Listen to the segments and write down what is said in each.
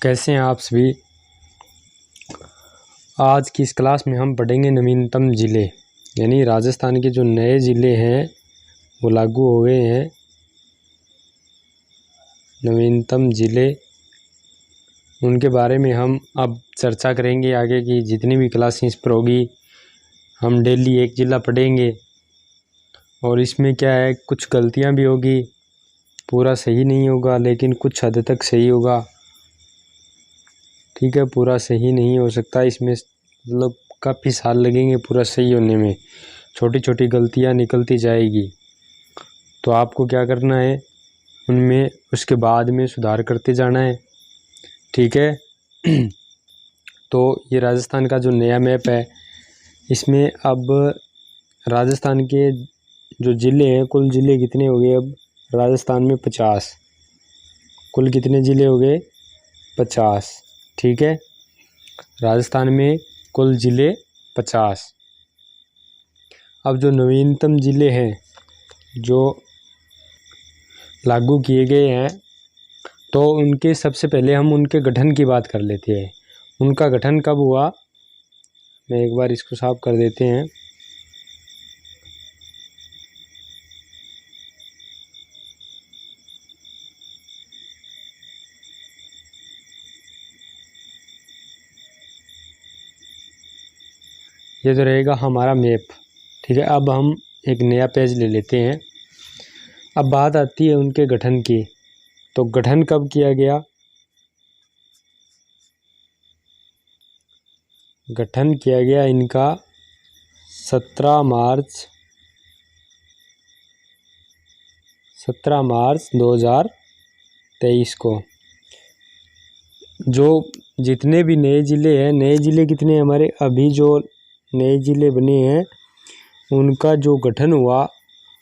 कैसे हैं आप सभी। आज की इस क्लास में हम पढ़ेंगे नवीनतम ज़िले, यानी राजस्थान के जो नए ज़िले हैं वो लागू हो गए हैं। नवीनतम ज़िले, उनके बारे में हम अब चर्चा करेंगे। आगे की जितनी भी क्लासेस पर होगी हम डेली एक ज़िला पढ़ेंगे, और इसमें क्या है, कुछ गलतियां भी होगी, पूरा सही नहीं होगा लेकिन कुछ हद तक सही होगा। ठीक है, पूरा सही नहीं हो सकता, इसमें मतलब काफ़ी साल लगेंगे पूरा सही होने में, छोटी छोटी गलतियां निकलती जाएगी। तो आपको क्या करना है, उनमें उसके बाद में सुधार करते जाना है। ठीक है। तो ये राजस्थान का जो नया मैप है, इसमें अब राजस्थान के जो ज़िले हैं, कुल ज़िले कितने हो गए अब राजस्थान में? 50। कुल कितने ज़िले हो गए? 50। ठीक है, राजस्थान में कुल ज़िले 50। अब जो नवीनतम ज़िले हैं जो लागू किए गए हैं, तो उनके सबसे पहले हम उनके गठन की बात कर लेते हैं। उनका गठन कब हुआ, मैं एक बार इसको साफ कर देते हैं। ये तो रहेगा हमारा मैप। ठीक है, अब हम एक नया पेज ले लेते हैं। अब बात आती है उनके गठन की। तो गठन कब किया गया? गठन किया गया इनका 17 मार्च 2023 को। जो जितने भी नए ज़िले हैं, नए ज़िले कितने हैं हमारे, अभी जो नए ज़िले बने हैं उनका जो गठन हुआ,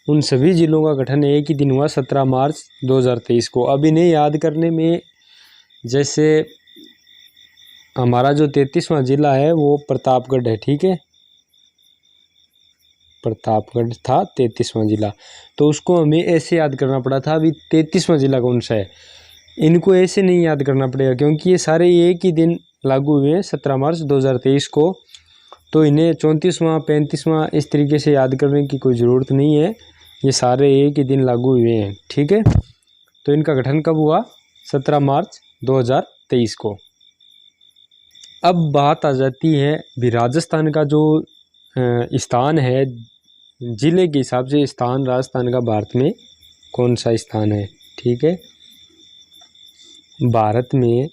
उन सभी ज़िलों का गठन एक ही दिन हुआ, 17 मार्च 2023 को। अब इन्हें याद करने में, जैसे हमारा जो 33वां ज़िला है वो प्रतापगढ़ है। ठीक है, प्रतापगढ़ था 33वां ज़िला, तो उसको हमें ऐसे याद करना पड़ा था। अभी 33वां ज़िला कौन सा है, इनको ऐसे नहीं याद करना पड़ेगा क्योंकि ये सारे एक ही दिन लागू हुए हैं, 17 मार्च 2023 को। तो इन्हें 34वां 35वां इस तरीके से याद करने की कोई ज़रूरत नहीं है, ये सारे एक ही दिन लागू हुए हैं। ठीक है, तो इनका गठन कब हुआ? 17 मार्च 2023 को। अब बात आ जाती है भी राजस्थान का जो स्थान है, ज़िले के हिसाब से स्थान राजस्थान का भारत में कौन सा स्थान है। ठीक है, भारत में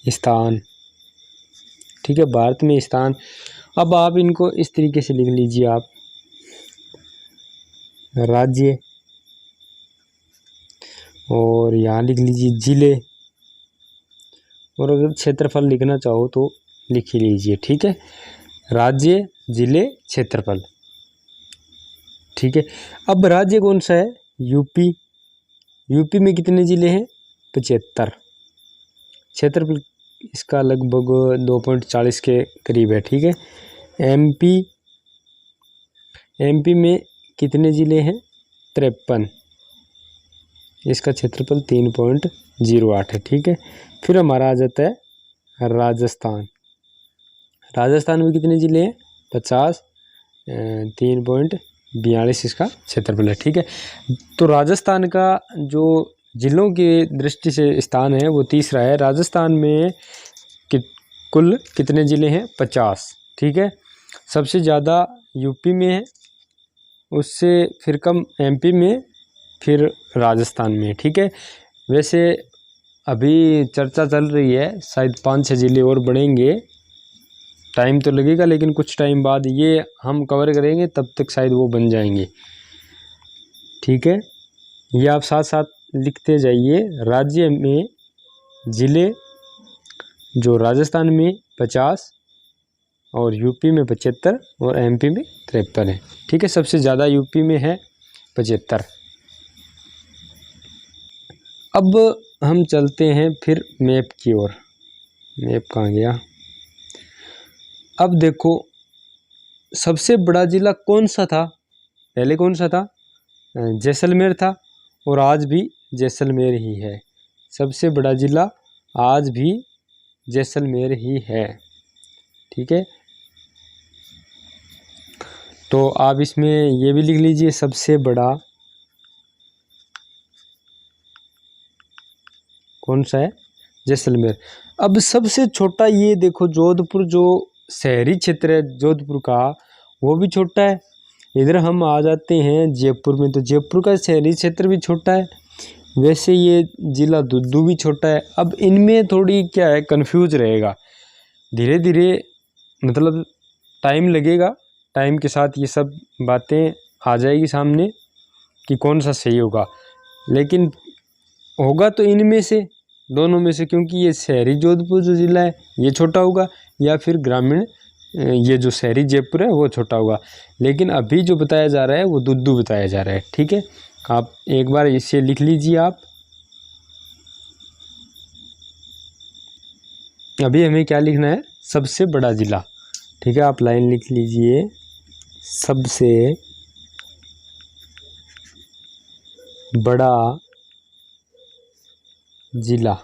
स्थान। ठीक है, भारत में स्थान। अब आप इनको इस तरीके से लिख लीजिए, आप राज्य, और यहाँ लिख लीजिए जिले, और अगर क्षेत्रफल लिखना चाहो तो लिख ही लीजिए। ठीक है, राज्य, जिले, क्षेत्रफल। ठीक है, अब राज्य कौन सा है? यूपी। यूपी में कितने ज़िले हैं? 75। क्षेत्रफल इसका लगभग 2.40 के करीब है। ठीक है, एमपी में कितने ज़िले हैं? 53। इसका क्षेत्रफल 3.08 है। ठीक है, फिर हमारा आ जाता है राजस्थान। राजस्थान में कितने ज़िले हैं? 50, 3.42 इसका क्षेत्रफल है। ठीक है, तो राजस्थान का जो ज़िलों की दृष्टि से स्थान है वो तीसरा है। राजस्थान में कुल कितने ज़िले हैं? 50। ठीक है, सबसे ज़्यादा यूपी में है, उससे फिर कम एमपी में, फिर राजस्थान में। ठीक है, वैसे अभी चर्चा चल रही है, शायद 5-6 ज़िले और बढ़ेंगे, टाइम तो लगेगा लेकिन कुछ टाइम बाद ये हम कवर करेंगे, तब तक शायद वो बन जाएंगे। ठीक है, ये आप साथ साथ लिखते जाइए। राज्य में ज़िले जो राजस्थान में 50, और यूपी में 75, और एमपी में 53 है। ठीक है, सबसे ज़्यादा यूपी में है 75। अब हम चलते हैं फिर मैप की ओर। मैप कहाँ गया? अब देखो, सबसे बड़ा ज़िला कौन सा था? पहले कौन सा था? जैसलमेर था। और आज भी जैसलमेर ही है। सबसे बड़ा ज़िला आज भी जैसलमेर ही है। ठीक है, तो आप इसमें ये भी लिख लीजिए, सबसे बड़ा कौन सा है, जैसलमेर। अब सबसे छोटा ये देखो, जोधपुर जो शहरी क्षेत्र है जोधपुर का, वो भी छोटा है। इधर हम आ जाते हैं जयपुर में, तो जयपुर का शहरी क्षेत्र भी छोटा है। वैसे ये ज़िला दुद्दू भी छोटा है। अब इनमें थोड़ी क्या है, कंफ्यूज रहेगा, धीरे धीरे मतलब टाइम लगेगा, टाइम के साथ ये सब बातें आ जाएगी सामने कि कौन सा सही होगा। लेकिन होगा तो इनमें से, दोनों में से, क्योंकि ये शहरी जोधपुर जो ज़िला है ये छोटा होगा, या फिर ग्रामीण ये जो शहरी जयपुर है वो छोटा होगा। लेकिन अभी जो बताया जा रहा है वो दुद्दू बताया जा रहा है। ठीक है, आप एक बार इसे लिख लीजिए। आप अभी हमें क्या लिखना है, सबसे बड़ा ज़िला। ठीक है, आप लाइन लिख लीजिए, सबसे बड़ा ज़िला।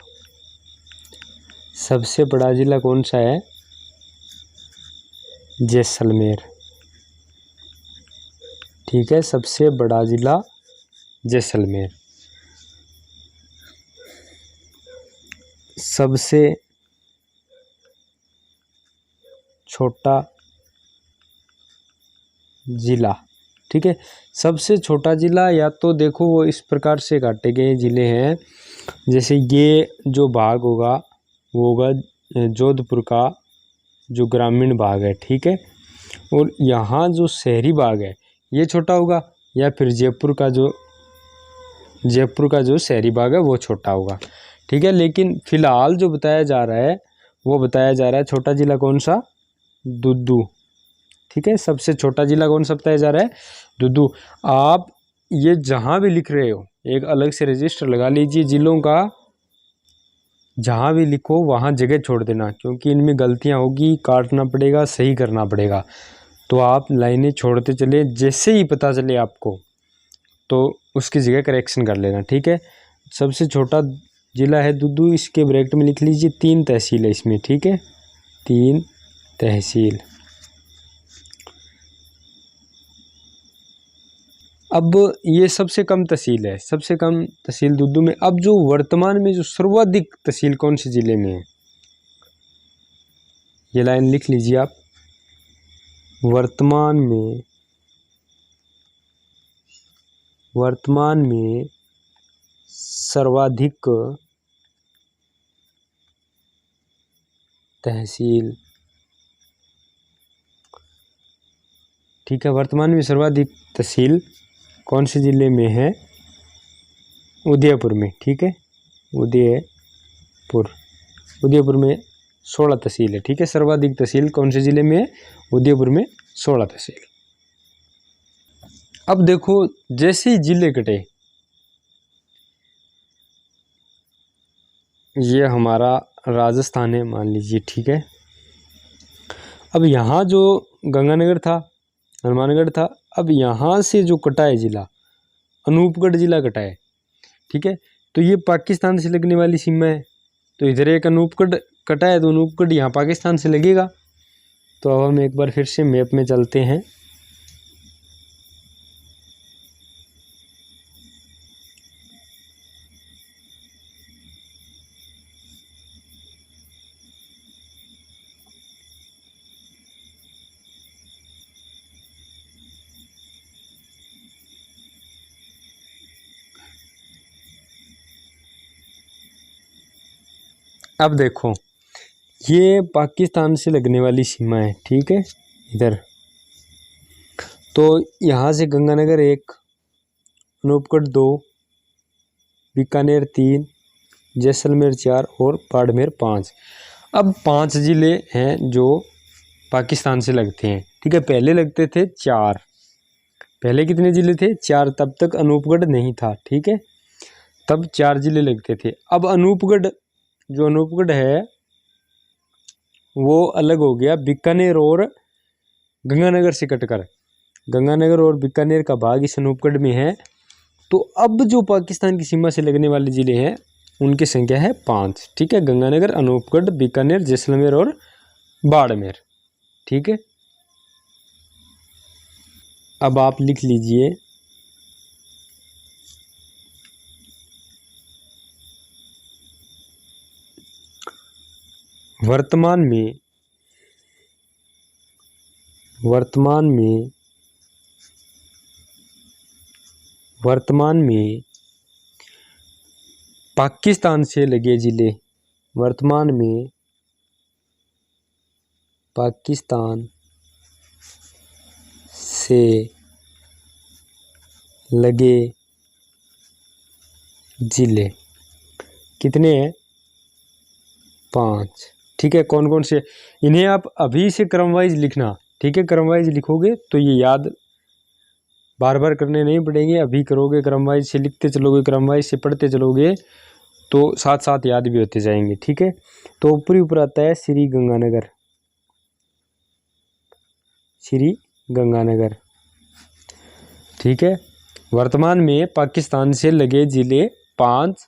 सबसे बड़ा ज़िला कौन सा है, जैसलमेर। ठीक है, सबसे बड़ा ज़िला जैसलमेर। सबसे छोटा ज़िला। ठीक है, सबसे छोटा ज़िला या तो देखो वो इस प्रकार से काटे गए ज़िले हैं, जैसे ये जो भाग होगा वो होगा जोधपुर का जो ग्रामीण भाग है। ठीक है, और यहाँ जो शहरी भाग है ये छोटा होगा, या फिर जयपुर का जो शहरी भाग है वो छोटा होगा। ठीक है, लेकिन फिलहाल जो बताया जा रहा है वो बताया जा रहा है छोटा ज़िला कौन सा, दुद्दू। ठीक है, सबसे छोटा ज़िला कौन सा बताया जा रहा है, दुद्दू। आप ये जहाँ भी लिख रहे हो एक अलग से रजिस्टर लगा लीजिए ज़िलों का, जहाँ भी लिखो वहाँ जगह छोड़ देना, क्योंकि इनमें गलतियाँ होगी, काटना पड़ेगा, सही करना पड़ेगा। तो आप लाइनें छोड़ते चले, जैसे ही पता चले आपको तो उसकी जगह करेक्शन कर लेना। ठीक है, सबसे छोटा ज़िला है दुद्दू, इसके ब्रैकेट में लिख लीजिए 3 तहसील है इसमें। ठीक है, 3 तहसील। अब ये सबसे कम तहसील है, सबसे कम तहसील दुद्दू में। अब जो वर्तमान में जो सर्वाधिक तहसील कौन से ज़िले में है, ये लाइन लिख लीजिए आप। वर्तमान में सर्वाधिक तहसील। ठीक है, वर्तमान में सर्वाधिक तहसील कौन से ज़िले में है, उदयपुर में। ठीक है, उदयपुर में 16 तहसील है। ठीक है, सर्वाधिक तहसील कौन से ज़िले में है, उदयपुर में 16 तहसील। अब देखो, जैसे ही ज़िले कटे, ये हमारा राजस्थान है मान लीजिए। ठीक है, अब यहाँ जो गंगानगर था, हनुमानगढ़ था, अब यहाँ से जो कटा है ज़िला, अनूपगढ़ ज़िला कटा है। ठीक है, तो ये पाकिस्तान से लगने वाली सीमा है, तो इधर एक अनूपगढ़ कटा है, तो अनूपगढ़ यहाँ पाकिस्तान से लगेगा। तो अब हम एक बार फिर से मैप में चलते हैं। अब देखो, ये पाकिस्तान से लगने वाली सीमा है। ठीक है, इधर तो यहाँ से गंगानगर 1, अनूपगढ़ 2, बीकानेर 3, जैसलमेर 4 और बाड़मेर 5। अब 5 ज़िले हैं जो पाकिस्तान से लगते हैं। ठीक है, पहले लगते थे 4। पहले कितने ज़िले थे, 4। तब तक अनूपगढ़ नहीं था। ठीक है, तब 4 ज़िले लगते थे। अब अनूपगढ़ है वो अलग हो गया बीकानेर और गंगानगर से कटकर। गंगानगर और बीकानेर का भाग इस अनूपगढ़ में है, तो अब जो पाकिस्तान की सीमा से लगने वाले ज़िले हैं उनकी संख्या है 5। ठीक है, गंगानगर, अनूपगढ़, बीकानेर, जैसलमेर और बाड़मेर। ठीक है, अब आप लिख लीजिए वर्तमान में पाकिस्तान से लगे ज़िले, वर्तमान में पाकिस्तान से लगे ज़िले कितने हैं? 5। ठीक है, कौन कौन से, इन्हें आप अभी से क्रम वाइज लिखना। ठीक है, क्रम वाइज लिखोगे तो ये याद बार बार करने नहीं पड़ेंगे, अभी करोगे क्रम वाइज से, लिखते चलोगे, क्रम वाइज से पढ़ते चलोगे तो साथ साथ याद भी होते जाएंगे। ठीक है, तो ऊपर आता है श्री गंगानगर। ठीक है, वर्तमान में पाकिस्तान से लगे ज़िले 5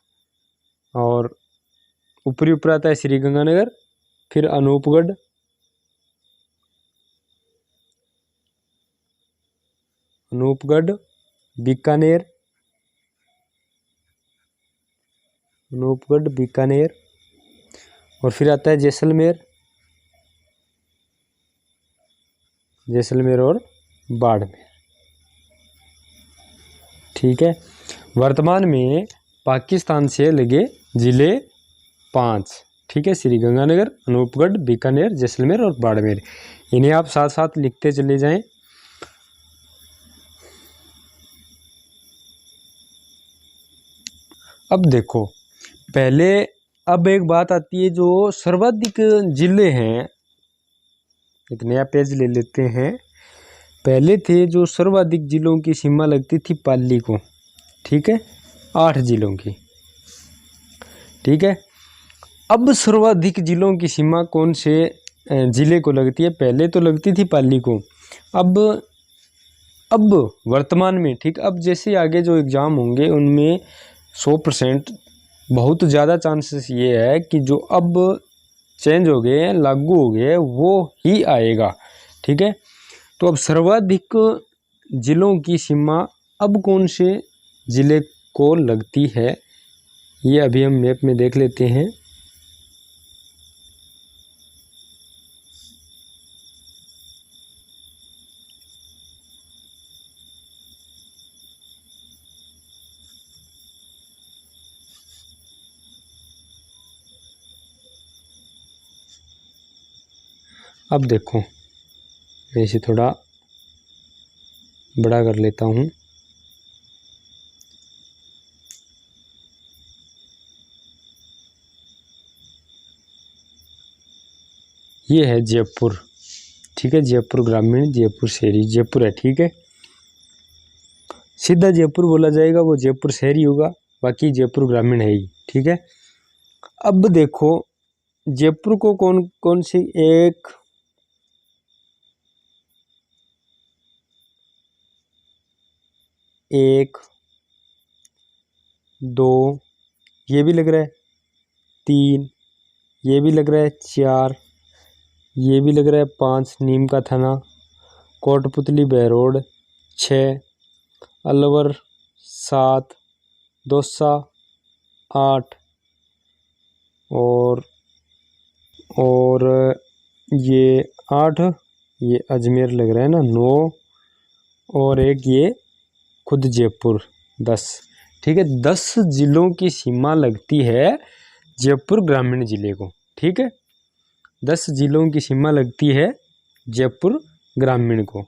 और ऊपर आता है श्री गंगानगर, फिर अनूपगढ़, बीकानेर, और फिर आता है जैसलमेर और बाड़मेर। ठीक है, वर्तमान में पाकिस्तान से लगे ज़िले 5। ठीक है, श्री गंगानगर, अनूपगढ़, बीकानेर, जैसलमेर और बाड़मेर। इन्हें आप साथ साथ लिखते चले जाएं। अब देखो, अब एक बात आती है, जो सर्वाधिक जिले हैं, एक नया पेज ले लेते हैं। पहले थे जो सर्वाधिक जिलों की सीमा लगती थी पाली को। ठीक है, 8 जिलों की। ठीक है, अब सर्वाधिक जिलों की सीमा कौन से जिले को लगती है? पहले तो लगती थी पाली को, अब वर्तमान में, ठीक, अब जैसे आगे जो एग्ज़ाम होंगे उनमें 100% बहुत ज़्यादा चांसेस ये है कि जो अब चेंज हो गए, लागू हो गए, वो ही आएगा। ठीक है, तो अब सर्वाधिक जिलों की सीमा अब कौन से ज़िले को लगती है, ये अभी हम मैप में देख लेते हैं। अब देखो, मैं इसे थोड़ा बड़ा कर लेता हूँ। ये है जयपुर। ठीक है, जयपुर ग्रामीण, जयपुर शहरी, जयपुर है। ठीक है, सीधा जयपुर बोला जाएगा, वो जयपुर शहरी होगा, बाकी जयपुर ग्रामीण है ही। ठीक है, अब देखो जयपुर को कौन कौन सी, 1 2 ये भी लग रहा है, 3 ये भी लग रहा है, 4 ये भी लग रहा है, 5 नीम का थाना, कोटपुतली बहरोड, 6 अलवर, 7 दौसा, 8 और ये 8, ये अजमेर लग रहा है ना, 9 और एक ये खुद जयपुर, 10। ठीक है, 10 जिलों की सीमा लगती है जयपुर ग्रामीण जिले को। ठीक है, 10 जिलों की सीमा लगती है जयपुर ग्रामीण को।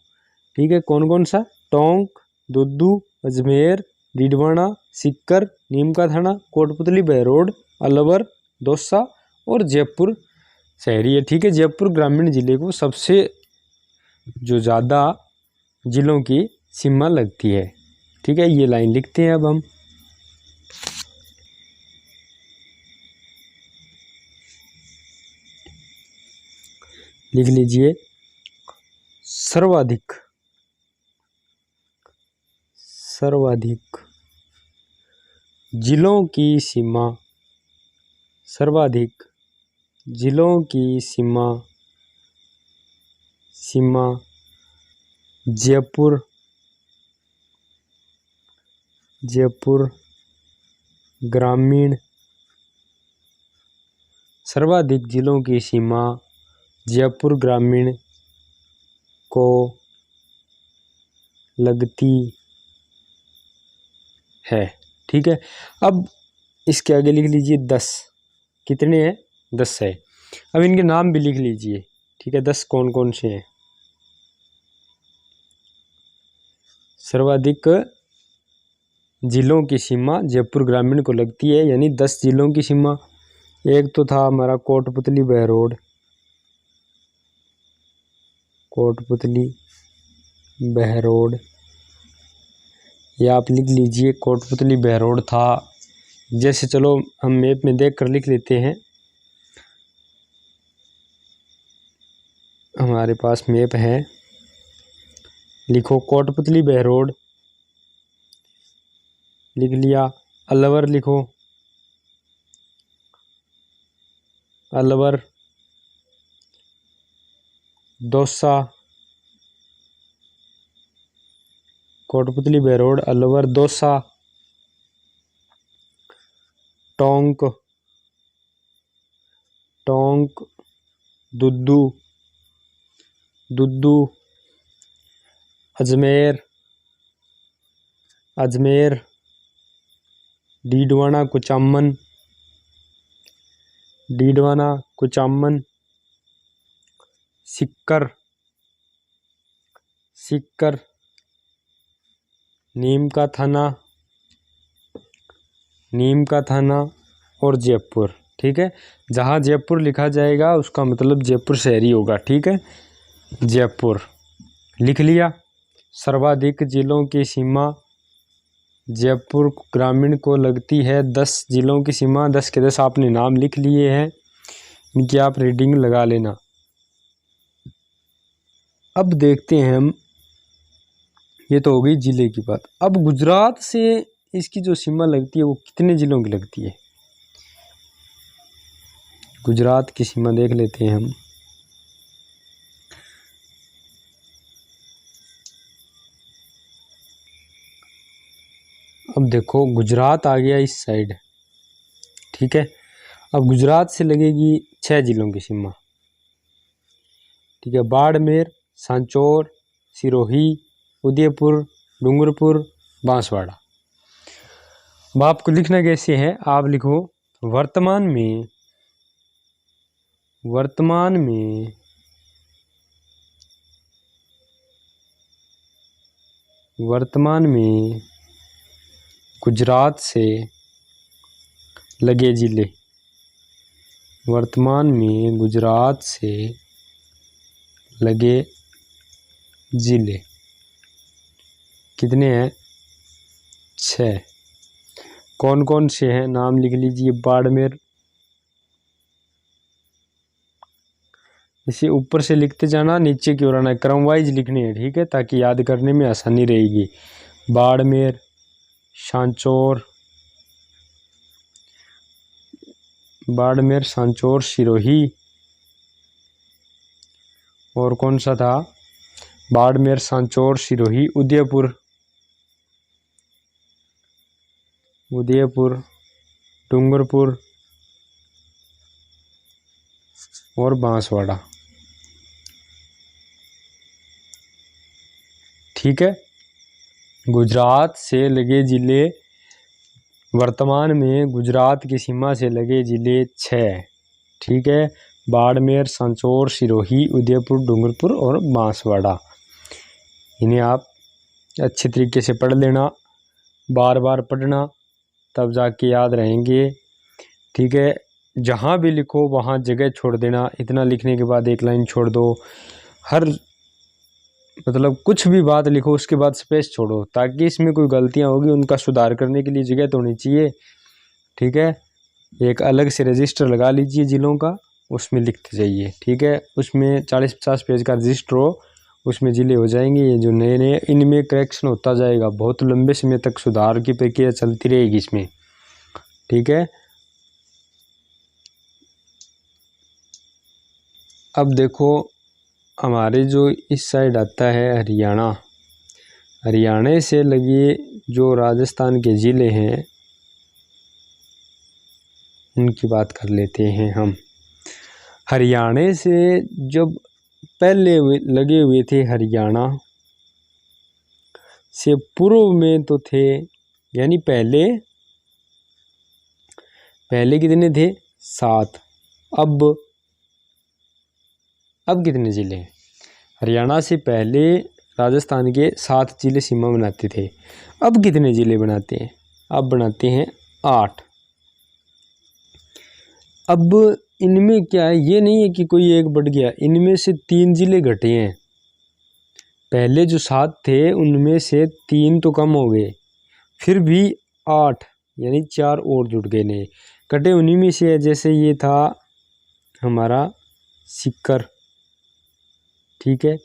ठीक है, कौन कौन सा? टोंक, दुद्दू, अजमेर, डीडवाना, सीकर, नीम का थाना, कोटपुतली बहरोड, अलवर, दौसा और जयपुर शहरी है। ठीक है, जयपुर ग्रामीण जिले को सबसे जो ज़्यादा जिलों की सीमा लगती है। ठीक है, ये लाइन लिखते हैं अब हम। लिख लीजिए, सर्वाधिक जिलों की सीमा, सर्वाधिक जिलों की सीमा, जयपुर, ग्रामीण, सर्वाधिक जिलों की सीमा जयपुर ग्रामीण को लगती है। ठीक है, अब इसके आगे लिख लीजिए 10, कितने हैं 10 है। अब इनके नाम भी लिख लीजिए। ठीक है, 10 कौन कौन से हैं। सर्वाधिक जिलों की सीमा जयपुर ग्रामीण को लगती है, यानी 10 जिलों की सीमा। एक तो था हमारा कोटपुतली बहरोड, ये आप लिख लीजिए, कोटपुतली बहरोड था। जैसे चलो हम मैप में देख कर लिख लेते हैं, हमारे पास मैप है। लिखो कोटपुतली बहरोड, लिख लिया। अलवर लिखो, अलवर, दौसा, कोटपुतली बहरोड, अलवर, दौसा, टोंक, दुद्दू, अजमेर, डीडवाना, कुचामन, सिक्कर, नीम का थाना और जयपुर। ठीक है, जहाँ जयपुर लिखा जाएगा उसका मतलब जयपुर शहरी होगा। ठीक है, जयपुर लिख लिया। सर्वाधिक जिलों की सीमा जयपुर ग्रामीण को लगती है। 10 जिलों की सीमा, 10 के 10 आपने नाम लिख लिए हैं, इनकी आप रीडिंग लगा लेना। अब देखते हैं हम, ये तो हो गई जिले की बात। अब गुजरात से इसकी जो सीमा लगती है वो कितने जिलों की लगती है, गुजरात की सीमा देख लेते हैं हम। अब देखो गुजरात आ गया इस साइड। ठीक है, अब गुजरात से लगेगी 6 जिलों की सीमा। ठीक है, बाड़मेर, सांचौर, सिरोही, उदयपुर, डूंगरपुर, बांसवाड़ा। अब आपको लिखना कैसे है, आप लिखो वर्तमान में गुजरात से लगे जिले, वर्तमान में गुजरात से लगे जिले कितने हैं, 6। कौन कौन से हैं, नाम लिख लीजिए। बाड़मेर, इसे ऊपर से लिखते जाना, नीचे की ओर आना, क्रम वाइज लिखने हैं। ठीक है, ताकि याद करने में आसानी रहेगी। बाड़मेर, सांचौर, सिरोही, और कौन सा था, बाड़मेर, सांचौर, सिरोही, उदयपुर, डूंगरपुर और बांसवाड़ा। ठीक है, गुजरात से लगे जिले, वर्तमान में गुजरात की सीमा से लगे जिले 6। ठीक है, बाड़मेर, सांचौर, सिरोही, उदयपुर, डूंगरपुर और बांसवाड़ा। इन्हें आप अच्छे तरीके से पढ़ लेना, बार बार पढ़ना, तब जाके याद रहेंगे। ठीक है, जहाँ भी लिखो वहाँ जगह छोड़ देना, इतना लिखने के बाद एक लाइन छोड़ दो। हर मतलब कुछ भी बात लिखो उसके बाद स्पेस छोड़ो, ताकि इसमें कोई गलतियाँ होगी उनका सुधार करने के लिए जगह तो होनी चाहिए। ठीक है, एक अलग से रजिस्टर लगा लीजिए जिलों का, उसमें लिखते जाइए। ठीक है, उसमें 40-50 पेज का रजिस्टर हो, उसमें जिले हो जाएंगे। ये जो नए इनमें करेक्शन होता जाएगा, बहुत लंबे समय तक सुधार की प्रक्रिया चलती रहेगी इसमें। ठीक है। अब देखो हमारे जो इस साइड आता है हरियाणा, हरियाणा से लगे जो राजस्थान के ज़िले हैं उनकी बात कर लेते हैं हम। हरियाणा से जब पहले लगे हुए थे, हरियाणा से पूर्व में तो थे, यानी पहले कितने थे? 7। अब कितने ज़िले हैं? हरियाणा से पहले राजस्थान के 7 ज़िले सीमा बनाते थे। अब कितने ज़िले बनाते हैं? अब बनाते हैं 8। अब इनमें क्या है, ये नहीं है कि कोई एक बढ़ गया, इनमें से 3 ज़िले घटे हैं। पहले जो 7 थे उनमें से 3 तो कम हो गए, फिर भी 8 यानी 4 और जुड़ गए नए। कटे उन्हीं में से है, जैसे ये था हमारा सीकर, ठीक है,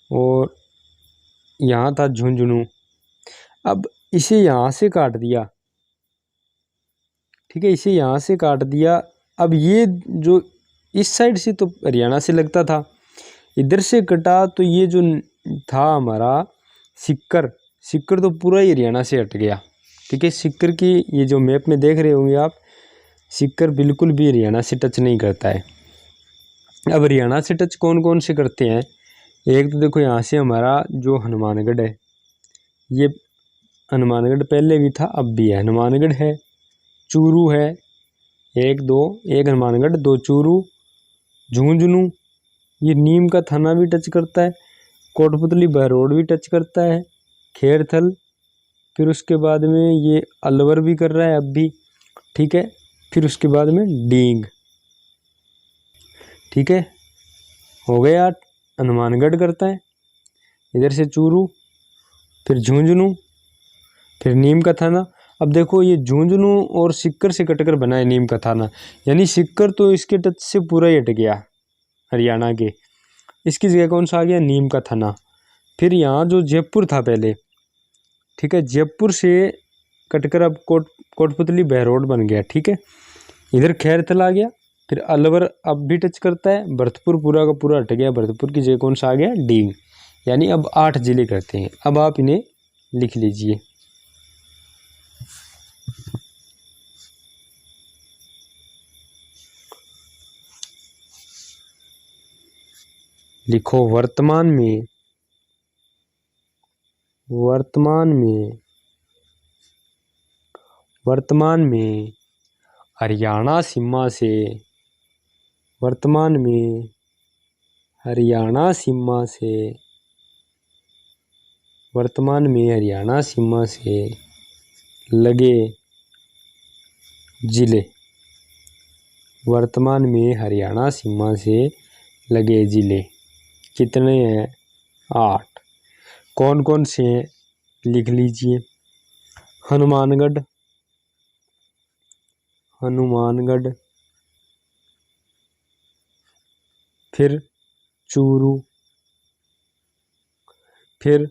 और यहाँ था झुंझुनू। अब इसे यहाँ से काट दिया, ठीक है, इसे यहाँ से काट दिया। अब ये जो इस साइड से तो हरियाणा से लगता था, इधर से कटा तो ये जो था हमारा सीकर तो पूरा ही हरियाणा से हट गया, ठीक है। सीकर की ये जो मैप में देख रहे होंगे आप, सीकर बिल्कुल भी हरियाणा से टच नहीं करता है। अब हरियाणा से टच कौन कौन से करते हैं? एक तो देखो यहाँ से हमारा जो हनुमानगढ़ है, ये हनुमानगढ़ पहले भी था अब भी है, हनुमानगढ़ है, चूरू है, एक हनुमानगढ़, 2 चूरू, झुंझुनू, ये नीम का थाना भी टच करता है, कोटपुतली बहरोड भी टच करता है, खेरथल, फिर उसके बाद में ये अलवर भी कर रहा है अब भी, ठीक है, फिर उसके बाद में डींग, ठीक है, हो गए 8। हनुमानगढ़ करता है, इधर से चूरू, फिर झुंझुनू, फिर नीम का थाना। अब देखो ये झुंझुनू और सीकर से कटकर बना है नीम का थाना, यानी सीकर तो इसके टच से पूरा ही हट गया हरियाणा के, इसकी जगह कौन सा आ गया? नीम का थाना। फिर यहाँ जो जयपुर था पहले, ठीक है, जयपुर से कटकर अब कोटपुतली बहरोड बन गया, ठीक है, इधर खैरथल आ गया, फिर अलवर अब भी टच करता है, भरतपुर पूरा का पूरा हट गया, भरतपुर की जगह कौन सा आ गया? डींग। यानी अब 8 जिले करते हैं। अब आप इन्हें लिख लीजिए। लिखो वर्तमान में हरियाणा सीमा से, वर्तमान में हरियाणा सीमा से, वर्तमान में हरियाणा सीमा से लगे जिले, वर्तमान में हरियाणा सीमा से लगे जिले कितने हैं? 8। कौन कौन से हैं? लिख लीजिए। हनुमानगढ़, फिर चूरू, फिर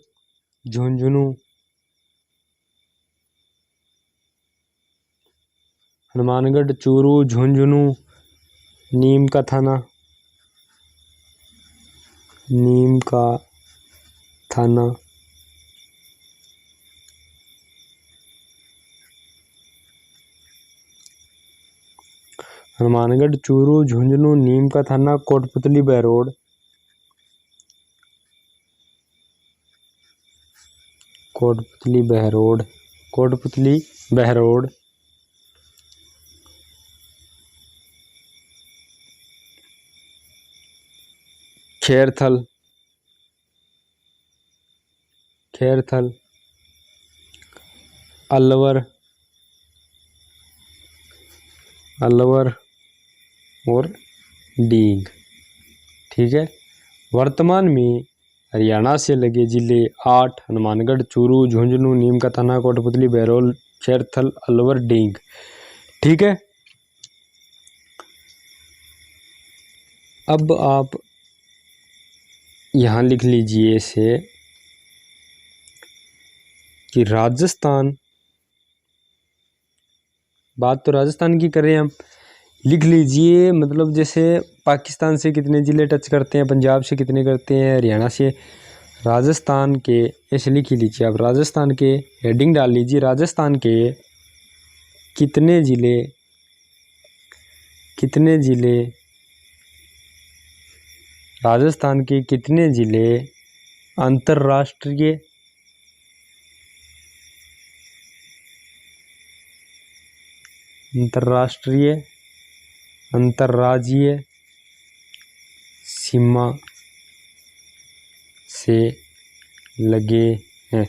झुंझुनू, हनुमानगढ़, चूरू, झुंझुनू, नीम का थाना, हनुमानगढ़, चूरू, झुंझुनू, नीम का थाना, कोटपुतली बहरोड, खैरथल, अलवर और डींग, ठीक है। वर्तमान में हरियाणा से लगे जिले 8, हनुमानगढ़, चूरू, झुंझुनू, नीम का थाना, कोटपुतली बहरोड, खैरथल, अलवर, डींग, ठीक है। अब आप यहाँ लिख लीजिए इसे कि राजस्थान बात तो राजस्थान की कर रहे हैं हम। लिख लीजिए, मतलब जैसे पाकिस्तान से कितने ज़िले टच करते हैं, पंजाब से कितने करते हैं, हरियाणा से, राजस्थान के, ऐसे लिख ही लीजिए आप। राजस्थान के हेडिंग डाल लीजिए, राजस्थान के कितने ज़िले राजस्थान के कितने ज़िले अंतर्राष्ट्रीय अंतर्राज्यीय सीमा से लगे हैं।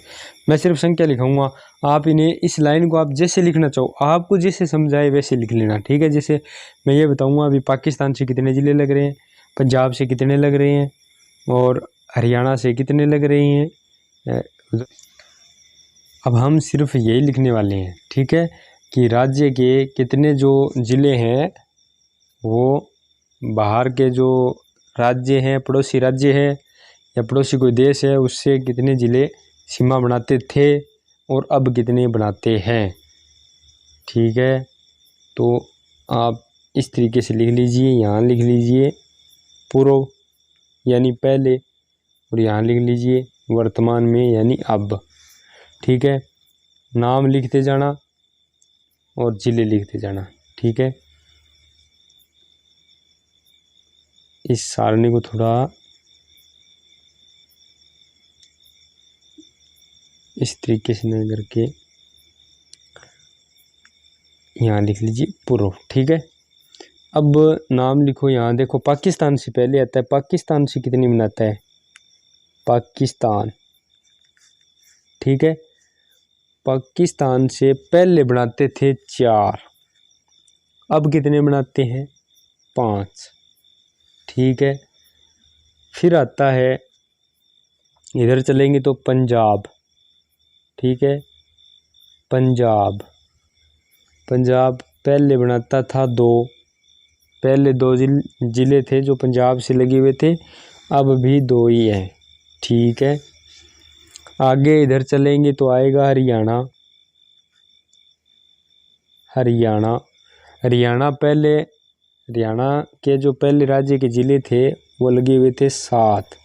मैं सिर्फ संख्या लिखाऊंगा, आप इन्हें, इस लाइन को आप जैसे लिखना चाहो, आपको जैसे समझाए वैसे लिख लेना, ठीक है। जैसे मैं ये बताऊंगा अभी पाकिस्तान से कितने ज़िले लग रहे हैं, पंजाब से कितने लग रहे हैं, और हरियाणा से कितने लग रहे हैं। अब हम सिर्फ यही लिखने वाले हैं, ठीक है, कि राज्य के कितने जो ज़िले हैं वो बाहर के जो राज्य हैं, पड़ोसी राज्य है या पड़ोसी कोई देश है, उससे कितने ज़िले सीमा बनाते थे और अब कितने बनाते हैं, ठीक है। तो आप इस तरीके से लिख लीजिए, यहाँ लिख लीजिए पूर्व यानी पहले, और यहाँ लिख लीजिए वर्तमान में यानी अब, ठीक है। नाम लिखते जाना और ज़िले लिखते जाना, ठीक है। इस सारणी को थोड़ा इस तरीके से नहीं करके यहाँ लिख लीजिए पूर्व, ठीक है। अब नाम लिखो, यहाँ देखो पाकिस्तान से पहले आता है, पाकिस्तान से कितनी बनाता है, पाकिस्तान, ठीक है। पाकिस्तान से पहले बनाते थे 4, अब कितने बनाते हैं, 5, ठीक है। फिर आता है, इधर चलेंगे तो पंजाब, ठीक है। पंजाब पहले बनाता था 2, पहले 2 ज़िले थे जो पंजाब से लगे हुए थे, अब भी 2 ही हैं, ठीक है। आगे इधर चलेंगे तो आएगा हरियाणा, हरियाणा के जो पहले राज्य के ज़िले थे वो लगे हुए थे 7,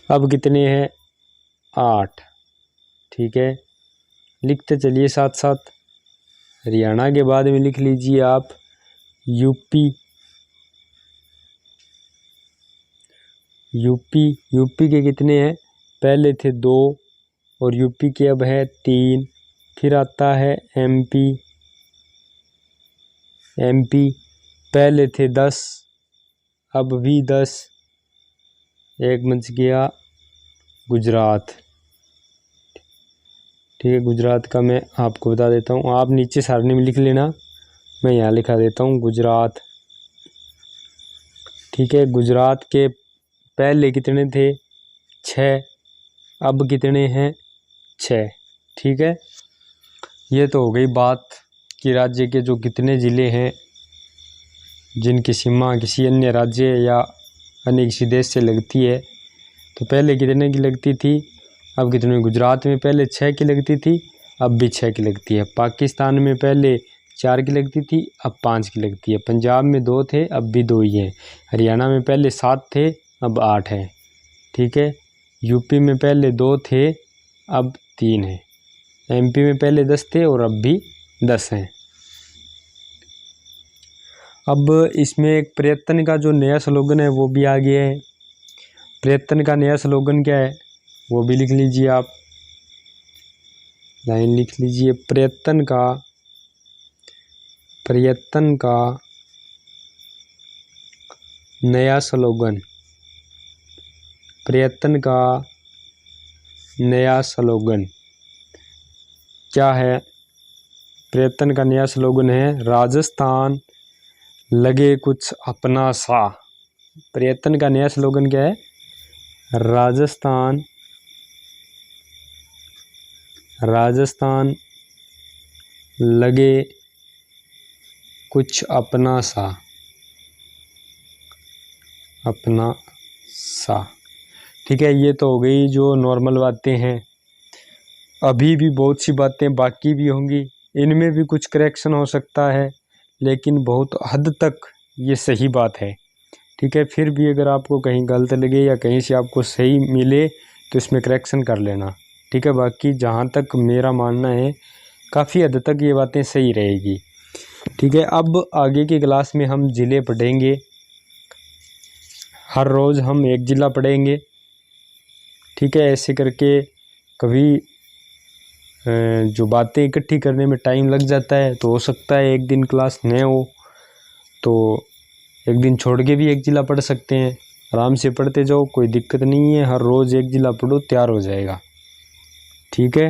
अब कितने हैं, 8, ठीक है। लिखते चलिए साथ साथ। हरियाणा के बाद में लिख लीजिए आप यूपी के कितने हैं, पहले थे 2 और यूपी के अब है 3। फिर आता है एमपी पहले थे 10, अब भी 10, एक बच गया गुजरात, ठीक है। गुजरात का मैं आपको बता देता हूँ, आप नीचे सारणी में लिख लेना, मैं यहाँ लिखा देता हूँ गुजरात, ठीक है। गुजरात के पहले कितने थे, 6, अब कितने हैं, 6, ठीक है। ये तो हो गई बात कि राज्य के जो कितने ज़िले हैं जिनकी सीमा किसी अन्य राज्य या अन्य किसी देश से लगती है। तो पहले कितने की लगती थी, अब कितने, गुजरात में पहले 6 की लगती थी, अब भी 6 की लगती है। पाकिस्तान में पहले 4 की लगती थी, अब 5 की लगती है। पंजाब में 2 थे, अब भी 2 ही हैं। हरियाणा में पहले 7 थे, अब 8 हैं, ठीक है। यूपी में पहले 2 थे, अब 3 हैं। एमपी में पहले 10 थे और अब भी 10 हैं। अब इसमें एक प्रयत्न का जो नया स्लोगन है वो भी आ गया है। प्रयत्न का नया स्लोगन क्या है वो भी लिख लीजिए आप, लाइन लिख लीजिए। प्रयत्न का नया स्लोगन, प्रयत्न का नया स्लोगन क्या है। प्रयत्न का नया स्लोगन है राजस्थान लगे कुछ अपना सा। प्रयत्न का नया स्लोगन क्या है, राजस्थान लगे कुछ अपना सा, ठीक है। ये तो हो गई जो नॉर्मल बातें हैं। अभी भी बहुत सी बातें बाकी भी होंगी, इनमें भी कुछ करेक्शन हो सकता है, लेकिन बहुत हद तक ये सही बात है। ठीक है, फिर भी अगर आपको कहीं गलत लगे या कहीं से आपको सही मिले तो इसमें करेक्शन कर लेना। ठीक है, बाकी जहाँ तक मेरा मानना है काफ़ी हद तक ये बातें सही रहेगी। ठीक है, अब आगे की क्लास में हम ज़िले पढ़ेंगे। हर रोज़ हम एक ज़िला पढ़ेंगे। ठीक है, ऐसे करके कभी जो बातें इकट्ठी करने में टाइम लग जाता है तो हो सकता है एक दिन क्लास न हो, तो एक दिन छोड़ के भी एक ज़िला पढ़ सकते हैं। आराम से पढ़ते जाओ, कोई दिक्कत नहीं है। हर रोज़ एक ज़िला पढ़ो, तैयार हो जाएगा। ठीक है।